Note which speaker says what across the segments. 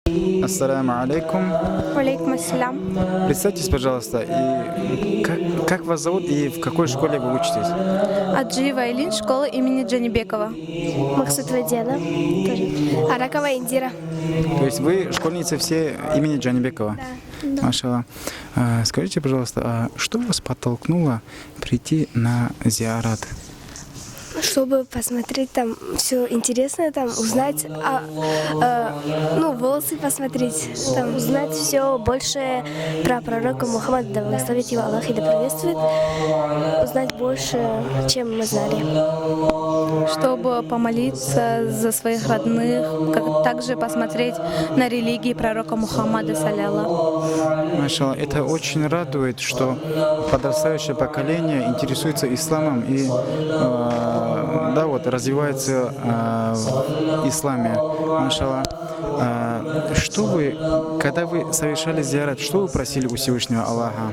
Speaker 1: Ассаламу алейкум.
Speaker 2: Алейкум ассалям.
Speaker 1: Представьтесь, пожалуйста, и как вас зовут и в какой школе вы учитесь?
Speaker 2: Аджиева Айлин, школа имени Джанибекова.
Speaker 3: Максут Вадиана. Аракова Индира.
Speaker 1: То есть вы школьницы все имени Джанибекова?
Speaker 3: Да.
Speaker 1: Машалла. Скажите, пожалуйста, а что вас подтолкнуло прийти на зиарат?
Speaker 3: Чтобы посмотреть там все интересное, там узнать, волосы посмотреть, там узнать все больше про пророка Мухаммада, да благословит его Аллах и да приветствует, узнать больше, чем мы знали.
Speaker 2: Чтобы помолиться за своих родных, также посмотреть на религии пророка Мухаммада, салляллаху.
Speaker 1: Машалла, это очень радует, что подрастающее поколение интересуется исламом и развивается в исламе. Машалла. Когда вы совершали зиарат, что вы просили у Всевышнего Аллаха?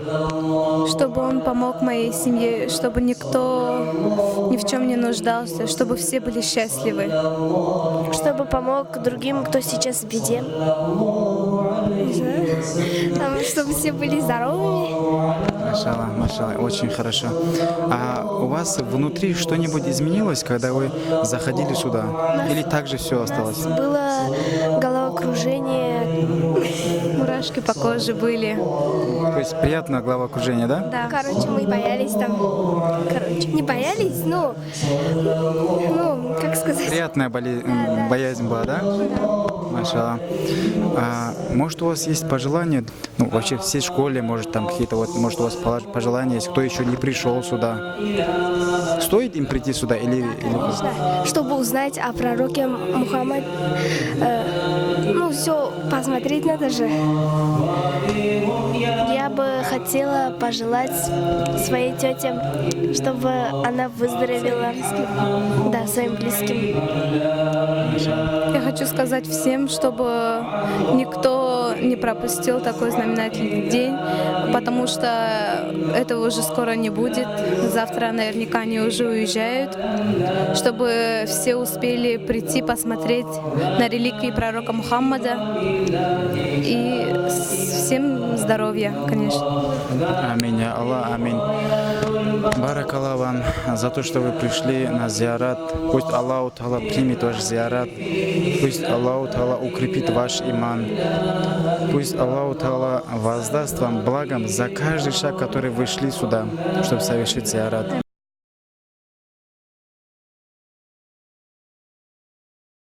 Speaker 2: Чтобы он помог моей семье, чтобы никто ни в чем не нуждался, чтобы все были счастливы.
Speaker 3: Чтобы помог другим, кто сейчас в беде. Не знаю. Чтобы все были здоровыми.
Speaker 1: Машалла, машалла, очень хорошо. А у вас внутри что-нибудь изменилось, когда вы заходили сюда? Или так же все осталось?
Speaker 3: Было головокружение.
Speaker 2: Мурашки по коже были.
Speaker 1: То есть приятное головокружение, да?
Speaker 2: Да.
Speaker 3: Мы боялись там. Не боялись, но, как сказать?
Speaker 1: Приятная боязнь была, да? Машалла. Может, у вас есть пожелания, вообще всей школе, может, там какие-то может, у вас пожелания есть, кто еще не пришел сюда? Стоит им прийти сюда или...
Speaker 3: Чтобы узнать о пророке Мухаммаде, все посмотреть надо же. Я бы хотела пожелать своей тете, чтобы она выздоровела, да, своим близким.
Speaker 2: Я хочу сказать всем, чтобы никто не пропустил такой знаменательный день, потому что этого уже скоро не будет. Завтра наверняка они уже уезжают, чтобы все успели прийти посмотреть на реликвии пророка Мухаммада. И всем здоровья, конечно.
Speaker 1: Аминь, я Аллах, аминь. Баракаллах вам за то, что вы пришли на зиарат. Пусть Аллах Та'ала примет ваш зиарат. Пусть Аллах Та'ала укрепит ваш иман. Пусть Аллах Та'ала воздаст вам благом за каждый шаг, который вы шли сюда, чтобы совершить зиарат.